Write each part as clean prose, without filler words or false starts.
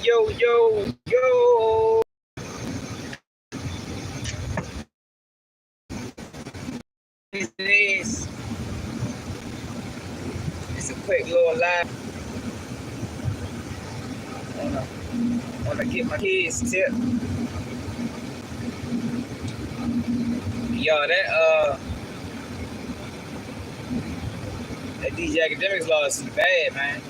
Yo, yo, yo. It is. It's a quick little live. Wanna get my kids tip. Yo, that DJ AKADEMIKS loss is bad, man.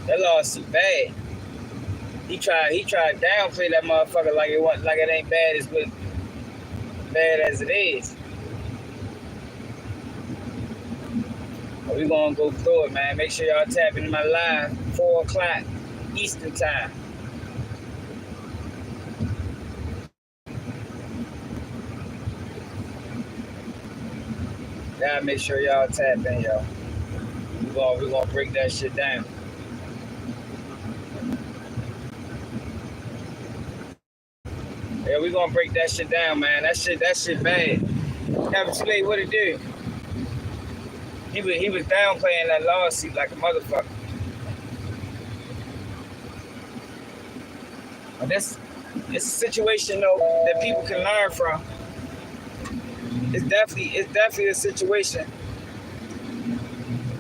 That loss is bad. He tried to downplay that motherfucker like it ain't bad as it is. But we gonna go through it, man. Make sure y'all tap into my live 4 o'clock Eastern time. Gotta make sure y'all tap in, y'all. We gonna break that shit down. Yeah, we gonna break that shit down, man. That shit bad. Never too late. What it do? He was downplaying that lawsuit like a motherfucker. But it's a situation though that people can learn from. It's definitely a situation.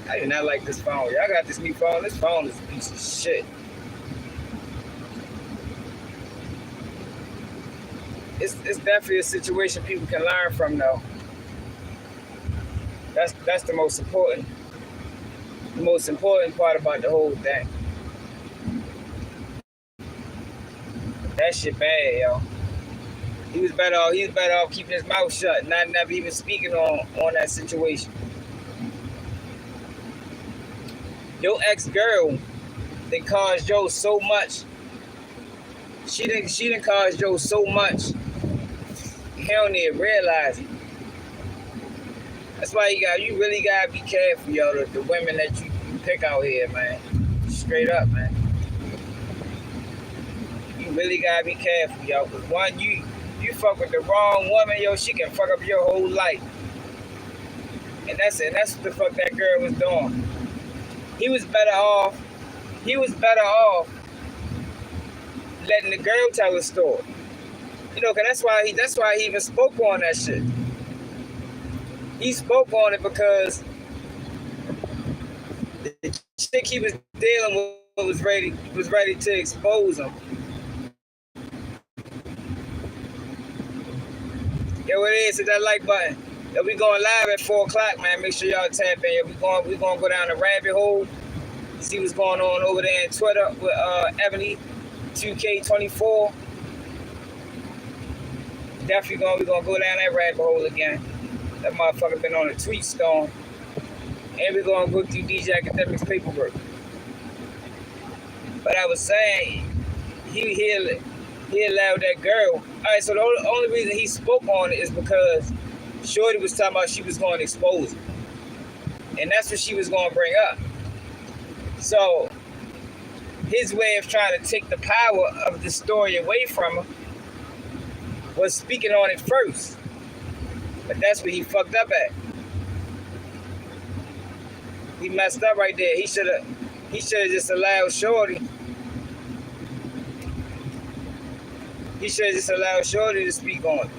I do not like this phone. Y'all got this new phone. This phone is a piece of shit. It's definitely a situation people can learn from though. That's the most important part about the whole thing. That shit bad, yo. He was better off keeping his mouth shut, never even speaking on that situation. Your ex-girl that caused Joe so much. She didn't cause Joe so much. He don't even realize it. That's why you really gotta be careful, yo. The women that you pick out here, man. Straight up, man. You really gotta be careful, yo. Cause one, you fuck with the wrong woman, yo, she can fuck up your whole life. And that's what the fuck that girl was doing. He was better off letting the girl tell the story. You know, cause that's why he even spoke on that shit. He spoke on it because the chick he was dealing with was ready to expose him. Yo, it is, hit that like button. Yo, we going live at 4 o'clock, man. Make sure y'all tap in. Yo, we going to go down the rabbit hole, see what's going on over there in Twitter with Ebony 2K24. Definitely we gonna go down that rabbit hole again. That motherfucker been on a tweet storm. And we're gonna go through DJ AKADEMIKS paperwork. But I was saying, he allowed that girl. Alright, so the only reason he spoke on it is because Shorty was talking about she was going to expose him. And that's what she was going to bring up. So, his way of trying to take the power of the story away from him was speaking on it first. But that's what he fucked up at. He messed up right there. He should have just allowed Shorty. He should have just allowed Shorty to speak on it.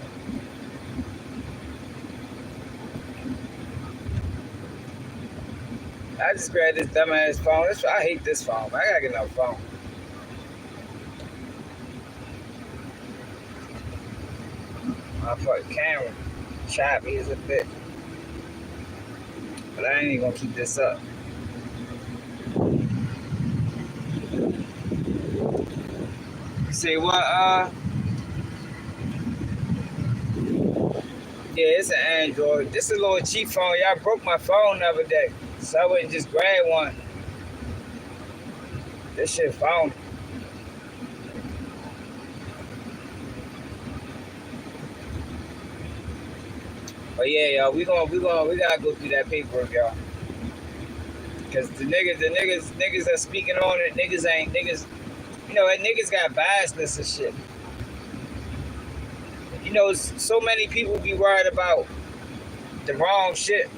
I just grabbed this dumbass phone. I hate this phone. I gotta get another phone. My fucking camera choppy as a bit. But I ain't even gonna keep this up. Say what, Yeah, it's an Android. This is a little cheap phone. Y'all broke my phone the other day. So I wouldn't just grab one. This shit phone. But yeah, y'all, we gotta go through that paperwork, y'all. Cause the niggas are speaking on it. Niggas. You know, niggas got biasness and shit. You know, so many people be worried about the wrong shit.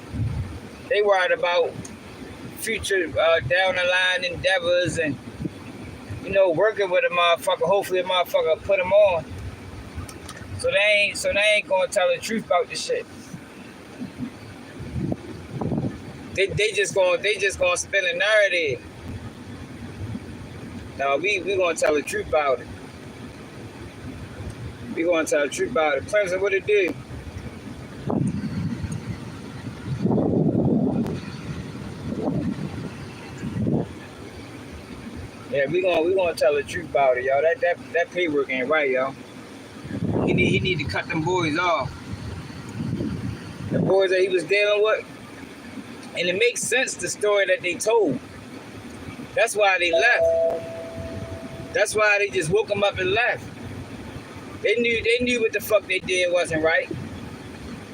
They worried about future down the line endeavors and, working with a motherfucker. Hopefully a motherfucker put them on. So they ain't gonna tell the truth about this shit. They just gonna spin a narrative. No, we gonna tell the truth about it. We gonna tell the truth about it. Clemson, what it do? Yeah, we gonna tell the truth about it, y'all. That paperwork ain't right, y'all. He need to cut them boys off. The boys that he was dealing with. And it makes sense, the story that they told. That's why they left. That's why they just woke them up and left. They knew what the fuck they did wasn't right.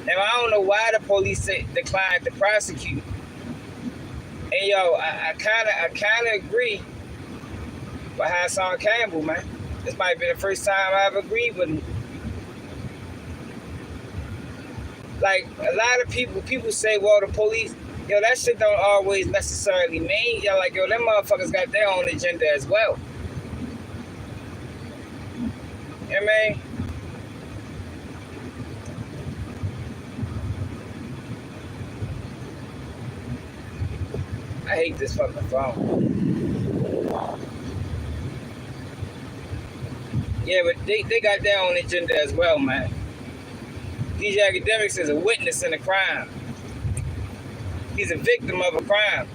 Now I don't know why the police declined to prosecute. And yo, I kinda agree with Hassan Campbell, man. This might be the first time I ever agreed with him. Like a lot of people say, well, the police, that shit don't always necessarily mean, like, them motherfuckers got their own agenda as well. You know what I mean? I hate this fucking phone. Yeah, but they got their own agenda as well, man. DJ AKADEMIKS is a witness in a crime. He's a victim of a crime.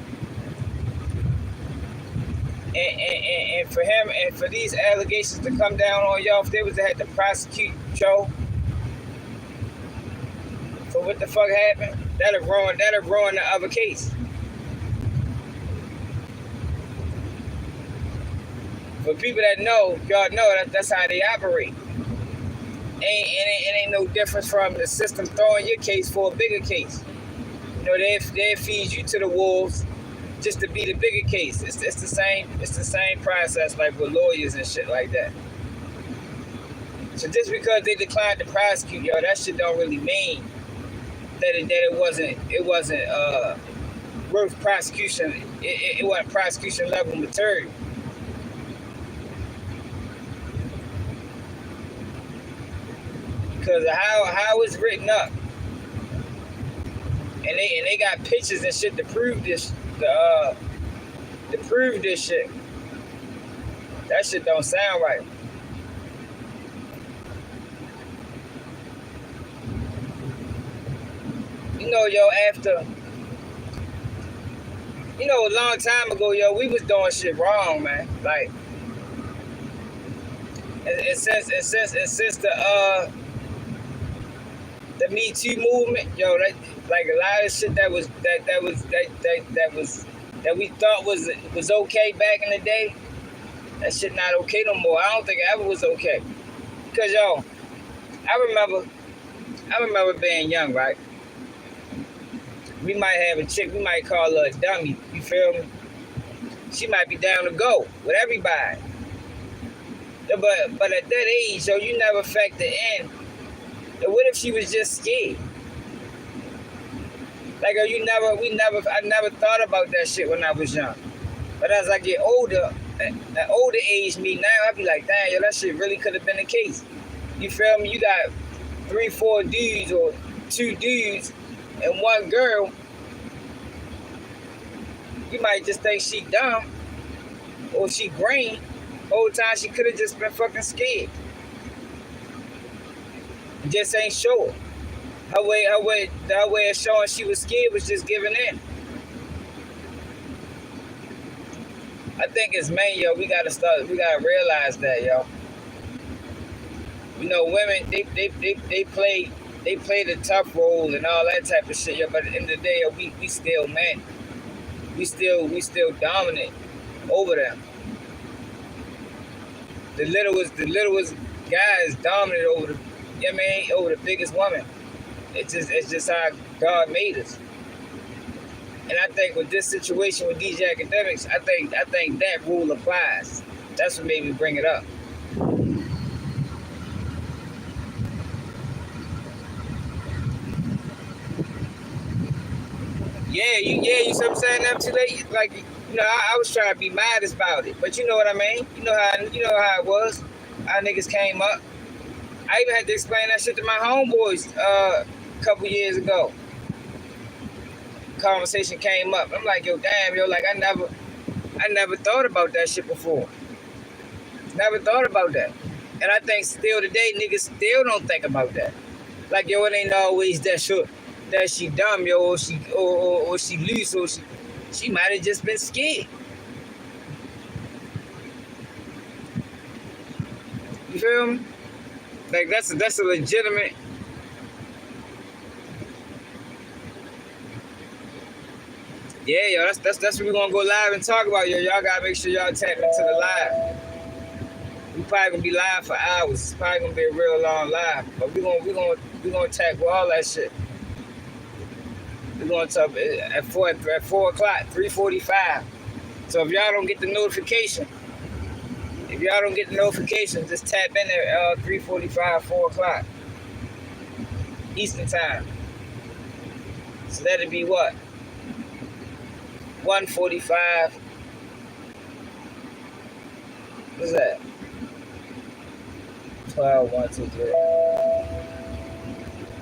And for him and for these allegations to come down on y'all, if they was to have to prosecute Joe for what the fuck happened, that'll ruin the other case. For people that know, y'all know that's how they operate. It ain't no difference from the system throwing your case for a bigger case. They feed you to the wolves just to be the bigger case. It's the same process like with lawyers and shit like that. So just because they declined to prosecute, that shit don't really mean that it wasn't worth prosecution. It wasn't prosecution level material. Because of how it's written up. And they got pictures and shit to prove this shit. That shit don't sound right. After a long time ago, we was doing shit wrong, man. Like, and since the Me Too movement, that like a lot of shit that we thought was okay back in the day, that shit not okay no more. I don't think it ever was okay. Because I remember being young, right? We might have a chick, we might call her a dummy, you feel me? She might be down to go with everybody. But at that age, you never factor in. What if she was just scared? Like, I never thought about that shit when I was young. But as I get older, at older age me now, I be like, damn, that shit really could have been the case. You feel me? You got 3, 4 dudes or 2 dudes and 1 girl. You might just think she dumb or she green. The whole time she could have just been fucking scared. Just ain't sure. Her way of showing she was scared was just giving in. I think as men, we gotta realize that, women they play the tough role and all that type of shit, but at the end of the day, we still men. We still dominant over them. The littlest guy is dominant over over the biggest woman. It's just how God made us. And I think with this situation with DJ AKADEMIKS, I think that rule applies. That's what made me bring it up. you see what I'm saying? That too late. Like, I was trying to be modest about it, but you know what I mean. You know how it was. How niggas came up. I even had to explain that shit to my homeboys a couple years ago. Conversation came up. I'm like, yo, damn, yo, like I never thought about that shit before. Never thought about that. And I think still today, niggas still don't think about that. Like, yo, it ain't always that she dumb, yo, or she loose, or she might have just been scared. You feel me? Like that's a legitimate. Yeah, yo, that's what we're gonna go live and talk about, yo. Y'all gotta make sure y'all tap into the live. We probably gonna be live for hours. It's probably gonna be a real long live, but we're gonna tackle all that shit. We're gonna talk at 4 o'clock, 3:45. So if y'all don't get the notification, just tap in at 3:45, 4 o'clock Eastern time. So that'd be what? 1:45. What's that? 12, 1, 2, 3.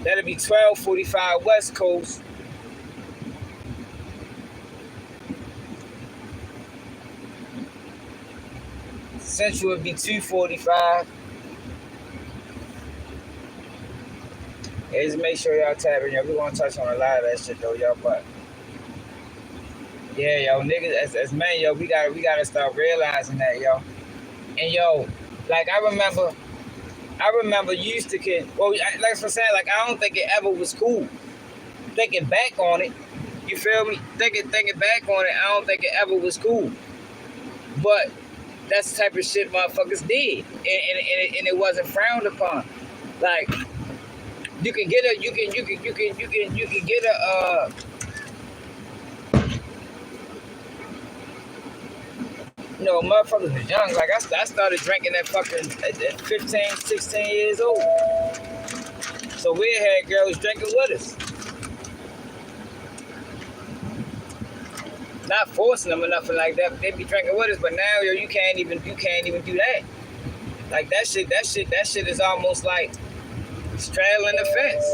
That'd be 12:45 West Coast. Central would be 2:45. Yeah, just make sure y'all tap in, yo. We gonna touch on a lot of that shit though, y'all. But yeah, yo, niggas, as men, yo, we gotta start realizing that, yo. And yo, like I remember used to kid. Well, like I'm saying, like I don't think it ever was cool. Thinking back on it, you feel me? Thinking back on it, I don't think it ever was cool. But that's the type of shit motherfuckers did, and it wasn't frowned upon. Like you can get a motherfuckers was young. Like I started drinking that fucking at 15, 16 years old. So we had girls drinking with us. Not forcing them or nothing like that. They be drinking with us, but now, yo, you can't even do that. Like that shit is almost like straddling the fence.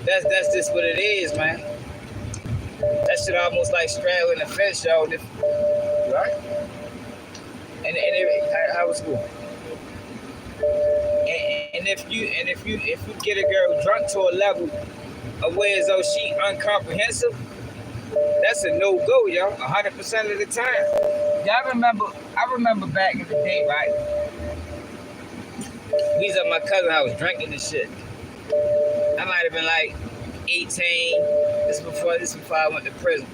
That's just what it is, man. That shit almost like straddling the fence, yo. Right? And how was school? And if you get a girl drunk to a level of where as though she uncomprehensive, that's a no-go, yo. 100% of the time. I remember back in the day, right? We was at my cousin's house drinking this shit. I might have been like 18. This before I went to prison.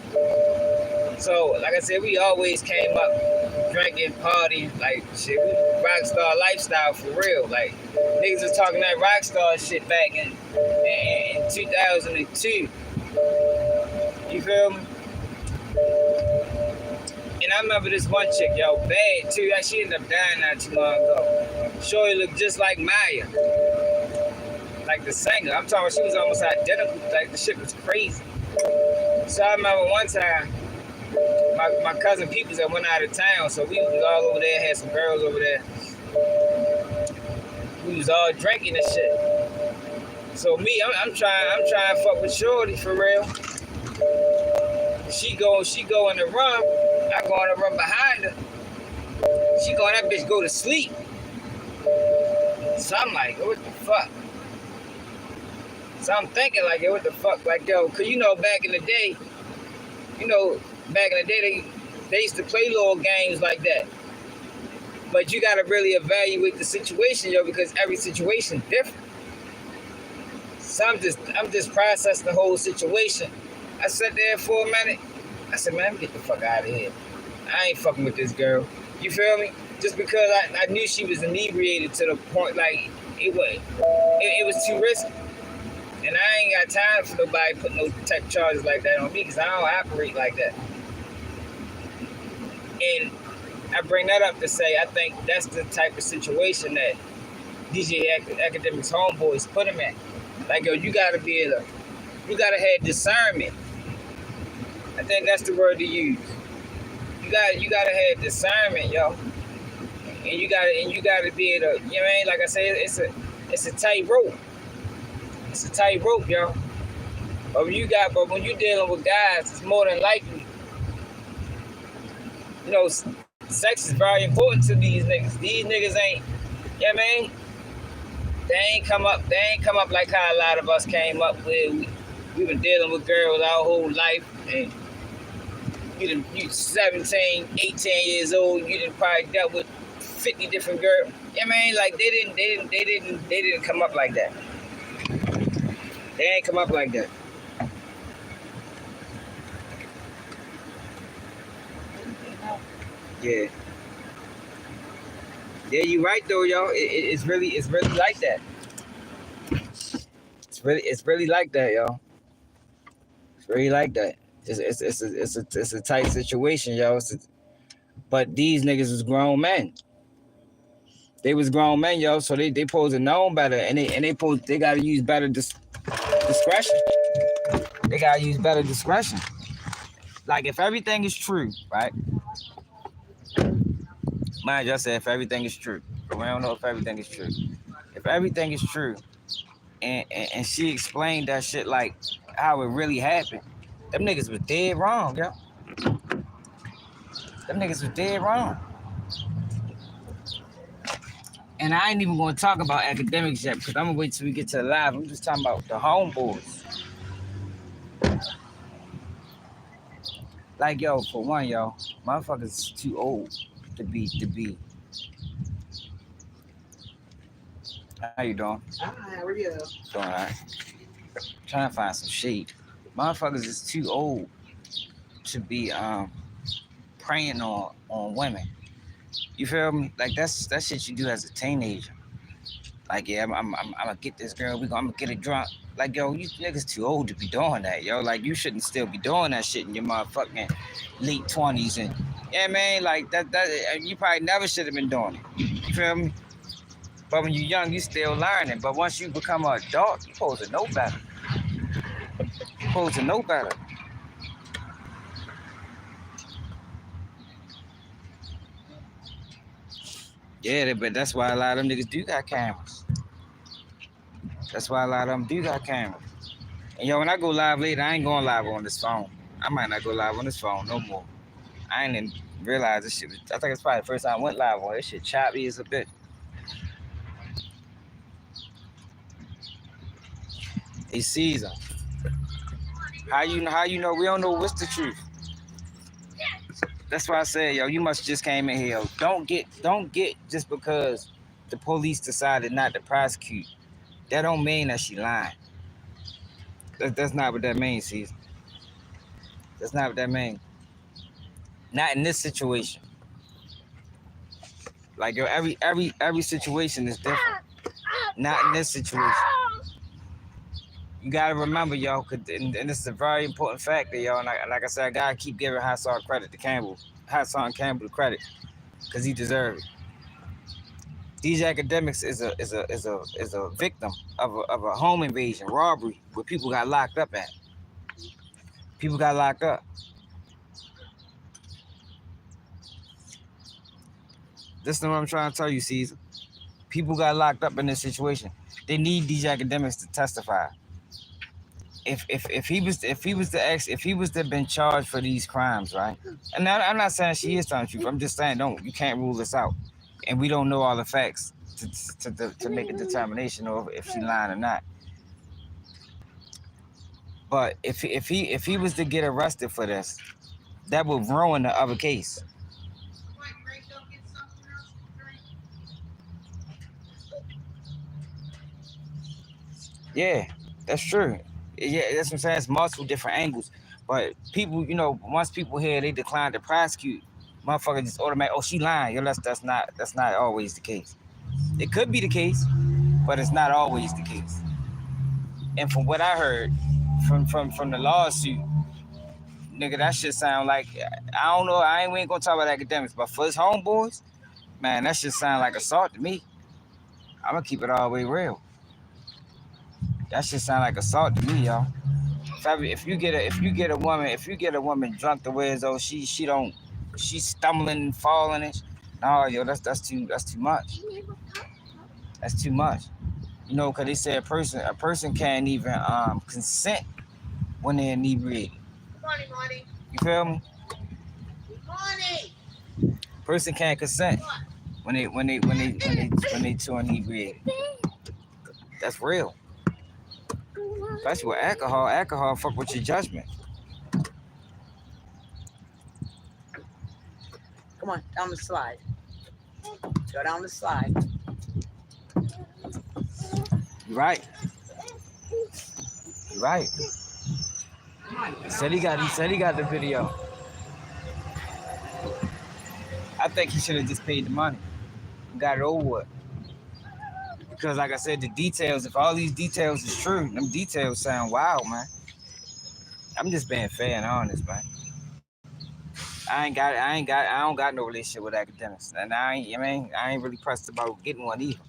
So, like I said, we always came up drinking, partying, like shit. We rockstar lifestyle for real. Like niggas was talking that rockstar shit back in 2002. You feel me? And I remember this one chick, yo, bad too. She ended up dying not too long ago. Shorty looked just like Maya, like the singer. I'm talking. She was almost identical. Like the shit was crazy. So I remember one time, my cousin Peoples that went out of town, so we was all over there. Had some girls over there. We was all drinking and shit. So me, I'm trying to fuck with Shorty for real. She go in the room. I go in the room behind her. She go, that bitch go to sleep. So I'm like, what the fuck? So I'm thinking like, yo, what the fuck? Like, yo, cause back in the day, they used to play little games like that. But you gotta really evaluate the situation, yo, because every situation is different. So I'm just processing the whole situation. I sat there for a minute. I said, man, let me get the fuck out of here. I ain't fucking with this girl. You feel me? Just because I knew she was inebriated to the point like it was too risky. And I ain't got time for nobody putting no type of charges like that on me because I don't operate like that. And I bring that up to say I think that's the type of situation that DJ AKADEMIKS homeboys put him in. Like, yo, you gotta be able You gotta have discernment. I think that's the word to use. You gotta have discernment, yo. And you gotta be able to, you know what I mean? Like I said, it's a tight rope. It's a tight rope, yo. But when you dealing with guys, it's more than likely, you know, sex is very important to these niggas. These niggas ain't, you know what I mean? They ain't come up like how a lot of us came up with. We've been dealing with girls our whole life, and you 17, 18 years old, you done probably dealt with 50 different girls. You know what I mean? Like they didn't come up like that. They ain't come up like that. Yeah. Yeah, you right though, yo. It's really like that. It's really like that, yo. It's really like that. It's a tight situation, yo. But these niggas was grown men. They was grown men, yo. So they supposed to know better, and they gotta use better discretion. They gotta use better discretion. Like if everything is true, right? Mind you, I said if everything is true, but we don't know if everything is true. If everything is true, and she explained that shit like how it really happened, them niggas was dead wrong, yo. Them niggas was dead wrong. And I ain't even gonna talk about academics yet because I'm gonna wait till we get to the live. I'm just talking about the homeboys. Like yo, for one, yo, motherfuckers too old to be. How you doing? Hi, how are you? Doing alright. Trying to find some shade. Motherfuckers is too old to be preying on women. You feel me? Like that's shit you do as a teenager. Like yeah, I'm gonna get this girl. I'm gonna get it drunk. Like yo, you niggas too old to be doing that, yo. Like you shouldn't still be doing that shit in your motherfucking late 20s and yeah, man. Like that you probably never should have been doing it. You feel me? But when you're young, you still learning. But once you become an adult, you're supposed to know better. You're supposed to know better. Yeah, but that's why a lot of them niggas do got cameras. That's why a lot of them do got cameras. And yo, when I go live later, I ain't going live on this phone. I might not go live on this phone no more. I ain't even realize this shit. I think it's probably the first time I went live on this shit. Choppy as a bitch. He sees them. How you know? We don't know what's the truth. That's why I said, yo, you must just came in here. Don't get just because the police decided not to prosecute. That don't mean that she lying. That's not what that means, Caesar. That's not what that means. Not in this situation. Like yo, every situation is different. Not in this situation. You gotta remember, yo, and this is a very important factor, yo. And like I said, I gotta keep giving Hassan credit to Campbell, Hassan Campbell credit, because he deserves it. DJ Academics is a victim of a home invasion, robbery, where people got locked up at. People got locked up. Listen to what I'm trying to tell you, Caesar. People got locked up in this situation. They need DJ Academics to testify. If he was to have been charged for these crimes, right? And I'm not saying she is telling the truth. I'm just saying you can't rule this out, and we don't know all the facts to make a determination of if she lying or not. But if he was to get arrested for this, that would ruin the other case. Yeah, that's true. Yeah, that's what I'm saying. It's multiple different angles. But people, once people hear they decline to prosecute, motherfucker just automatic, oh, she lying. Yo, that's not always the case. It could be the case, but it's not always the case. And from what I heard from the lawsuit, nigga, that shit sound like, I don't know, we ain't gonna talk about academics, but for his homeboys, man, that shit sound like assault to me. I'm gonna keep it all the way real. That shit sound like assault to me, y'all. If you get a woman drunk the way as though she's stumbling and falling and no, yo, that's too much. That's too much. You know, cause they say a person can't even consent when they're inebriated. Morning. You feel me? Morning. Person can't consent when they too inebriated. That's real. Especially with alcohol. Alcohol fuck with your judgment. Come on, down the slide. Go down the slide. You're right. You're right. He said he got the video. I think he should have just paid the money and got it over with. Because like I said, the details, if all these details is true, them details sound wild, man. I'm just being fair and honest, man. I don't got no relationship with academics. And I ain't really pressed about getting one either.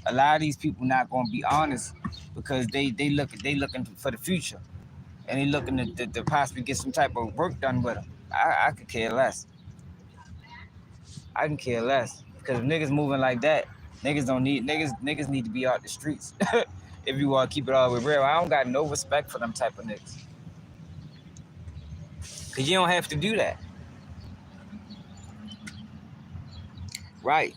A lot of these people not gonna be honest because they looking for the future. And they looking to possibly get some type of work done with them. I could care less. I can care less. Because if niggas moving like that, niggas need to be out the streets. If you want to keep it all the way real. I don't got no respect for them type of niggas. Because you don't have to do that. Right.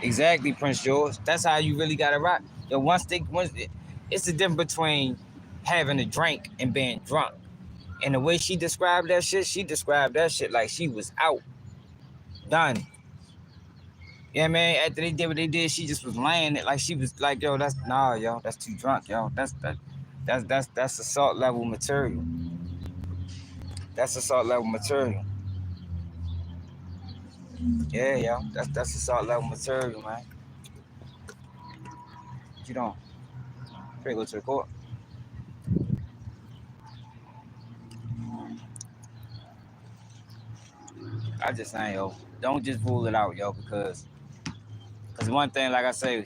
Exactly, Prince George. That's how you really got to rock. Yo, it's the difference between having a drink and being drunk. And the way she described that shit like she was out. Done. Yeah, man. After they did what they did, she just was laying it like she was like, yo, that's too drunk, yo. That's assault level material. That's assault level material. Yeah, yo. That's assault level material, man. What you doing? Pretty go to the court. I just saying, yo, don't just rule it out, yo, because one thing, like I say,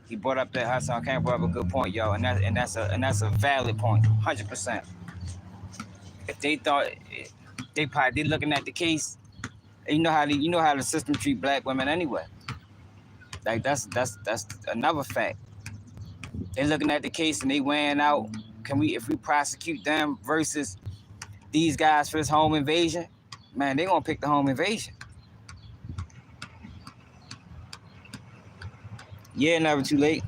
he brought up that Hassan Khan brought up a good point, yo, and that's a valid point, 100%. If they thought they looking at the case, you know how the system treat black women anyway. Like that's another fact. They looking at the case and they weighing out, if we prosecute them versus these guys for this home invasion, man, they gonna pick the home invasion. Yeah, never too late.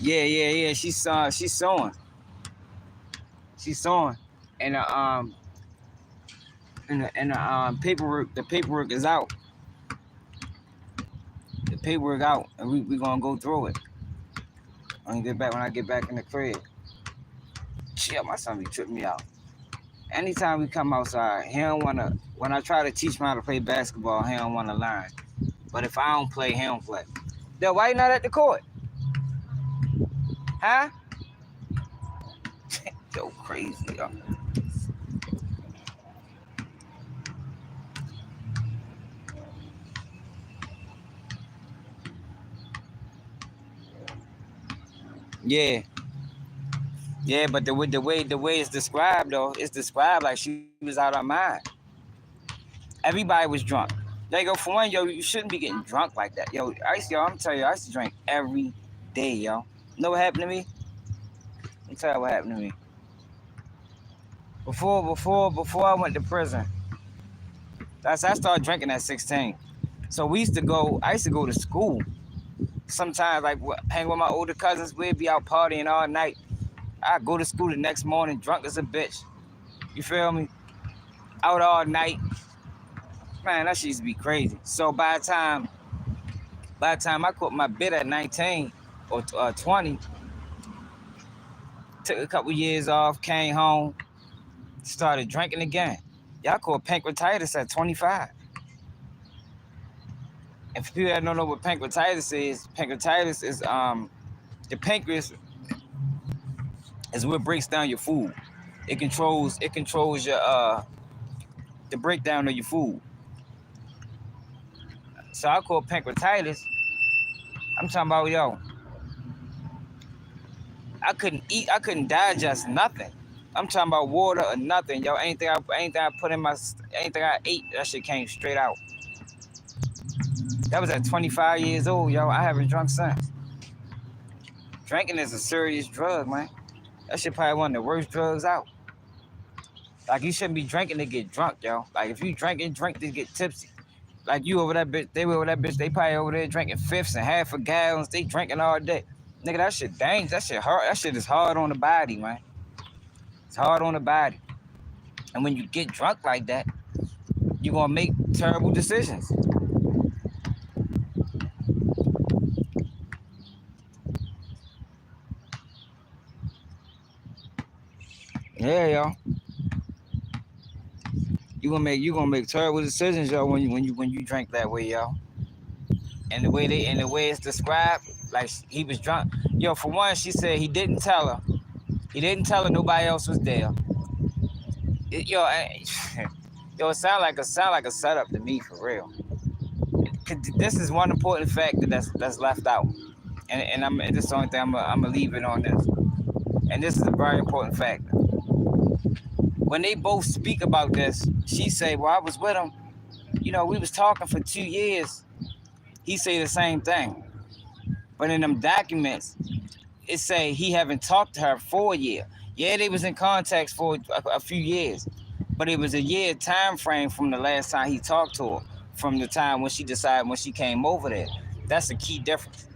Yeah. She's sewing. And the paperwork is out. The paperwork out, and we gonna go through it. When I get back in the crib. Shit, my son be tripping me out. Anytime we come outside, he don't wanna. When I try to teach him how to play basketball, he don't wanna learn. But if I don't play, he don't play. Then why you not at the court? Huh? Yo, crazy, yo. Yeah, but the way it's described though, it's described like she was out of her mind. Everybody was drunk. There you go. For one, yo, you shouldn't be getting drunk like that. Yo, I'm telling you, I used to drink every day, yo. You know what happened to me? Let me tell you what happened to me. Before I went to prison, I started drinking at 16. So I used to go to school. Sometimes, like, hang with my older cousins, we'd be out partying all night. I'd go to school the next morning, drunk as a bitch. You feel me? Out all night. Man, that shit used to be crazy. So by the time I quit my bid at 19 or 20, took a couple years off, came home, started drinking again. Y'all caught pancreatitis at 25. And for people that don't know what pancreatitis is the pancreas is what breaks down your food. It controls your the breakdown of your food. So I caught pancreatitis I'm talking about, yo, I couldn't eat, I couldn't digest nothing. I'm talking about water or nothing, yo. Anything I put in my, anything I ate, that shit came straight out. That was at 25 years old, yo. I haven't drunk since. Drinking is a serious drug, man. That shit probably one of the worst drugs out. Like, you shouldn't be drinking to get drunk, yo. Like, if you drink to get tipsy. Like, you over that bitch, they over that bitch, they probably over there drinking fifths and half a gallons. They drinking all day. Nigga, that shit dangerous. That shit hard. That shit is hard on the body, man. It's hard on the body. And when you get drunk like that, you're gonna make terrible decisions. Yeah, yo. You gonna make terrible decisions, yo, when you drink that way, yo. And the way it's described, like he was drunk. Yo, for one, she said he didn't tell her. He didn't tell her nobody else was there. Yo, yo, it sound like a setup to me, for real. This is one important factor that's left out, and this is the only thing I'm gonna leave it on this. And this is a very important factor. When they both speak about this, she say, "Well, I was with him. You know, we was talking for 2 years." He say the same thing, but in them documents, it say he haven't talked to her for a year. Yeah, they was in contact for a few years, but it was a year time frame from the last time he talked to her, from the time when she decided when she came over there. That's a key difference.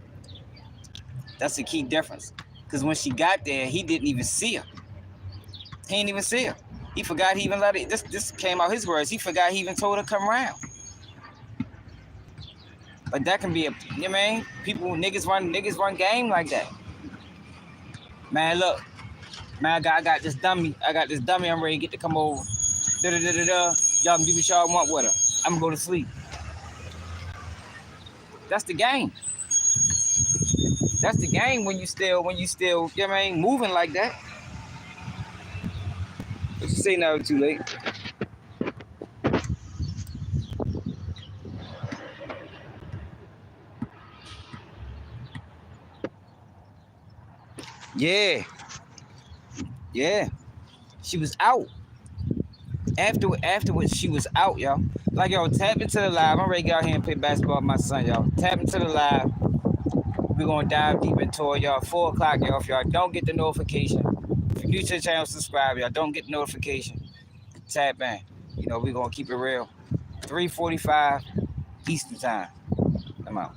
That's a key difference. Because when she got there, he didn't even see her. He didn't even see her. He forgot he even let it. This came out his words. He forgot he even told her to come around. But that can be a, you know what I mean? Niggas run game like that. Man, look. Man, I got this dummy. I'm ready to get to come over. Da-da-da-da-da. Y'all can do what y'all want with her. I'm gonna go to sleep. That's the game. That's the game when you still, you know what I mean, moving like that. What you say now, too late? Yeah. Yeah. She was out. Afterwards, she was out, y'all. Like, yo, tap into the live. I'm ready to get out here and play basketball with my son, y'all. Tap into the live. We're going to dive deep into it, y'all. 4 o'clock, y'all. If y'all don't get the notification, if you're new to the channel, subscribe. Y'all don't get the notification, tap in. You know, we're going to keep it real. 3:45 Eastern time. I'm out.